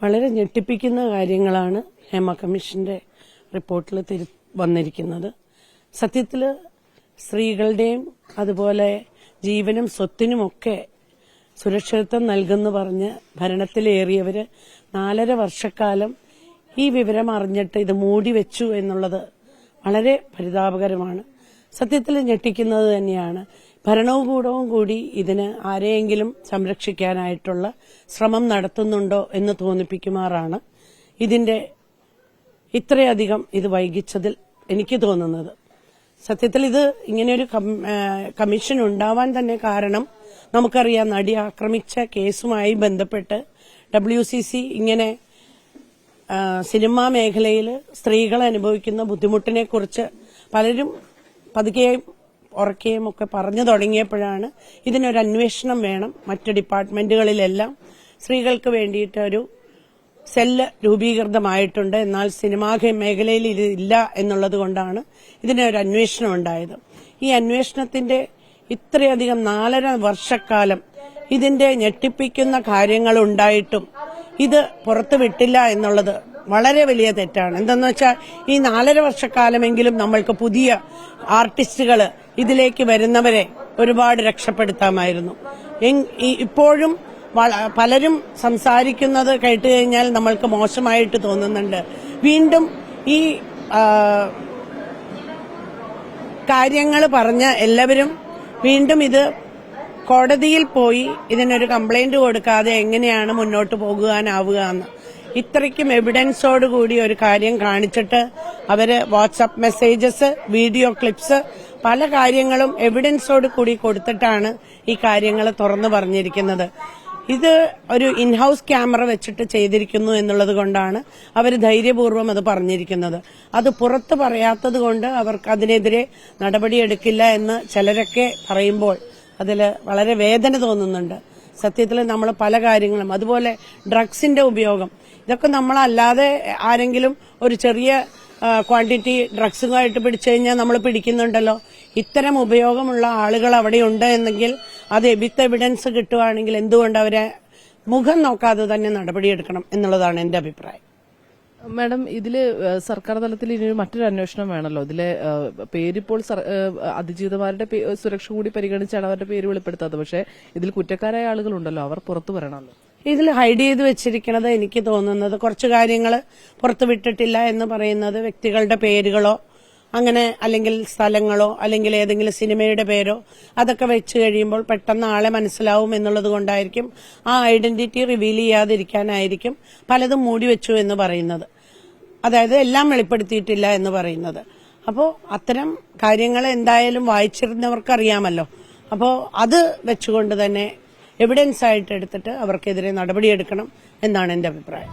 വളരെ ഞെട്ടിപ്പിക്കുന്ന കാര്യങ്ങളാണ് ഹേമ കമ്മീഷന്റെ റിപ്പോർട്ടിൽ വന്നിരിക്കുന്നത്. സത്യത്തിൽ സ്ത്രീകളുടെയും അതുപോലെ ജീവനും സ്വത്തിനുമൊക്കെ സുരക്ഷിതത്വം നൽകുന്നു പറഞ്ഞ് ഭരണത്തിലേറിയവര് 4.5 വർഷക്കാലം ഈ വിവരം അറിഞ്ഞിട്ട് ഇത് മൂടിവെച്ചു എന്നുള്ളത് വളരെ പരിതാപകരമാണ്. സത്യത്തിൽ ഞെട്ടിക്കുന്നത് തന്നെയാണ്. ഭരണകൂടവും കൂടി ഇതിന് ആരെയെങ്കിലും സംരക്ഷിക്കാനായിട്ടുള്ള ശ്രമം നടത്തുന്നുണ്ടോ എന്ന് തോന്നിപ്പിക്കുമാറാണ് ഇതിന്റെ ഇത്രയധികം ഇത് വൈകിച്ചതിൽ എനിക്ക് തോന്നുന്നത്. സത്യത്തിൽ ഇത് ഇങ്ങനെയൊരു കമ്മീഷൻ ഉണ്ടാവാൻ തന്നെ കാരണം നമുക്കറിയാം, നടി ആക്രമിച്ച കേസുമായി ബന്ധപ്പെട്ട് WCC ഇങ്ങനെ സിനിമാ മേഖലയിൽ സ്ത്രീകൾ അനുഭവിക്കുന്ന ബുദ്ധിമുട്ടിനെ കുറിച്ച് പലരും പതുക്കെയും ഉറക്കെയും ഒക്കെ പറഞ്ഞു തുടങ്ങിയപ്പോഴാണ് ഇതിനൊരു അന്വേഷണം വേണം, മറ്റ് ഡിപ്പാർട്ട്മെന്റുകളിലെല്ലാം സ്ത്രീകൾക്ക് വേണ്ടിയിട്ടൊരു സെല്ല് രൂപീകൃതമായിട്ടുണ്ട്, എന്നാൽ സിനിമാ മേഖലയിൽ ഇത് ഇല്ല എന്നുള്ളത് കൊണ്ടാണ് ഇതിനൊരു അന്വേഷണം ഉണ്ടായത്. ഈ അന്വേഷണത്തിന്റെ ഇത്രയധികം 4.5 വർഷക്കാലം ഇതിന്റെ ഞെട്ടിപ്പിക്കുന്ന കാര്യങ്ങൾ ഉണ്ടായിട്ടും ഇത് പുറത്തുവിട്ടില്ല എന്നുള്ളത് വളരെ വലിയ തെറ്റാണ്. എന്തെന്ന് വെച്ചാൽ ഈ 4.5 വർഷക്കാലമെങ്കിലും നമ്മൾക്ക് പുതിയ ആർട്ടിസ്റ്റുകൾ ഇതിലേക്ക് വരുന്നവരെ ഒരുപാട് രക്ഷപ്പെടുത്താമായിരുന്നു. ഇപ്പോഴും പലരും സംസാരിക്കുന്നത് കേട്ട് കഴിഞ്ഞാൽ നമ്മൾക്ക് മോശമായിട്ട് തോന്നുന്നുണ്ട്. വീണ്ടും ഈ കാര്യങ്ങൾ പറഞ്ഞ എല്ലാവരും വീണ്ടും ഇത് കോടതിയിൽ പോയി ഇതിനൊരു കംപ്ലൈന്റ് കൊടുക്കാതെ എങ്ങനെയാണ് മുന്നോട്ട് പോകുവാനാവുക എന്ന് ഇത്രയ്ക്കും എവിഡൻസോടുകൂടി ഒരു കാര്യം കാണിച്ചിട്ട് അവര് വാട്സ്ആപ്പ് മെസ്സേജസ്, വീഡിയോ ക്ലിപ്സ്, പല കാര്യങ്ങളും എവിഡൻസോട് കൂടി കൊടുത്തിട്ടാണ് ഈ കാര്യങ്ങൾ തുറന്നു പറഞ്ഞിരിക്കുന്നത്. ഇത് ഒരു ഇൻഹൌസ് ക്യാമറ വെച്ചിട്ട് ചെയ്തിരിക്കുന്നു എന്നുള്ളത് കൊണ്ടാണ് അവർ ധൈര്യപൂർവ്വം അത് പറഞ്ഞിരിക്കുന്നത്. അത് പുറത്ത് പറയാത്തത് കൊണ്ട് അവർക്ക് അതിനെതിരെ നടപടിയെടുക്കില്ല എന്ന് ചിലരൊക്കെ പറയുമ്പോൾ അതിൽ വളരെ വേദന തോന്നുന്നുണ്ട്. സത്യത്തിൽ നമ്മൾ പല കാര്യങ്ങളും, അതുപോലെ ഡ്രഗ്സിന്റെ ഉപയോഗം, ഇതൊക്കെ നമ്മളല്ലാതെ ആരെങ്കിലും ഒരു ചെറിയ ക്വാണ്ടിറ്റി ഡ്രഗ്സുമായിട്ട് പിടിച്ചു കഴിഞ്ഞാൽ നമ്മൾ പിടിക്കുന്നുണ്ടല്ലോ. ഇത്തരം ഉപയോഗമുള്ള ആളുകൾ അവിടെയുണ്ട് എന്നെങ്കിൽ അത് വിത്ത് എവിഡൻസ് കിട്ടുവാണെങ്കിൽ എന്തുകൊണ്ട് അവരെ മുഖം നോക്കാതെ തന്നെ നടപടിയെടുക്കണം എന്നുള്ളതാണ് എന്റെ അഭിപ്രായം. മാഡം, ഇതില് സർക്കാർ തലത്തിൽ ഇനി മറ്റൊരു അന്വേഷണം വേണമല്ലോ. ഇതിലെ പേരിപ്പോൾ അതിജീവിതമാരുടെ സുരക്ഷ കൂടി പരിഗണിച്ചാണ് അവരുടെ പേര് വെളിപ്പെടുത്താത്തത്. പക്ഷേ ഇതിൽ കുറ്റക്കാരായ ആളുകളുണ്ടല്ലോ, അവർ പുറത്തു വരണമല്ലോ. ഇതിൽ ഹൈഡ് ചെയ്ത് വെച്ചിരിക്കുന്നത് എനിക്ക് തോന്നുന്നത് കുറച്ചു കാര്യങ്ങൾ പുറത്തുവിട്ടിട്ടില്ല എന്ന് പറയുന്നത് വ്യക്തികളുടെ പേരുകളോ അങ്ങനെ അല്ലെങ്കിൽ സ്ഥലങ്ങളോ അല്ലെങ്കിൽ ഏതെങ്കിലും സിനിമയുടെ പേരോ അതൊക്കെ വെച്ച് കഴിയുമ്പോൾ പെട്ടെന്ന് ആളെ മനസ്സിലാവും എന്നുള്ളത് കൊണ്ടായിരിക്കും, ആ ഐഡന്റിറ്റി റിവീൽ ചെയ്യാതിരിക്കാനായിരിക്കും പലതും മൂടിവെച്ചു എന്ന് പറയുന്നത്. അതായത് എല്ലാം വെളിപ്പെടുത്തിയിട്ടില്ല എന്ന് പറയുന്നത്. അപ്പോൾ അത്തരം കാര്യങ്ങൾ എന്തായാലും വായിച്ചിരുന്നവർക്കറിയാമല്ലോ. അപ്പോൾ അത് വെച്ചുകൊണ്ട് തന്നെ എവിഡൻസ് ആയിട്ട് എടുത്തിട്ട് അവർക്കെതിരെ നടപടിയെടുക്കണം എന്നാണ് എന്റെ അഭിപ്രായം.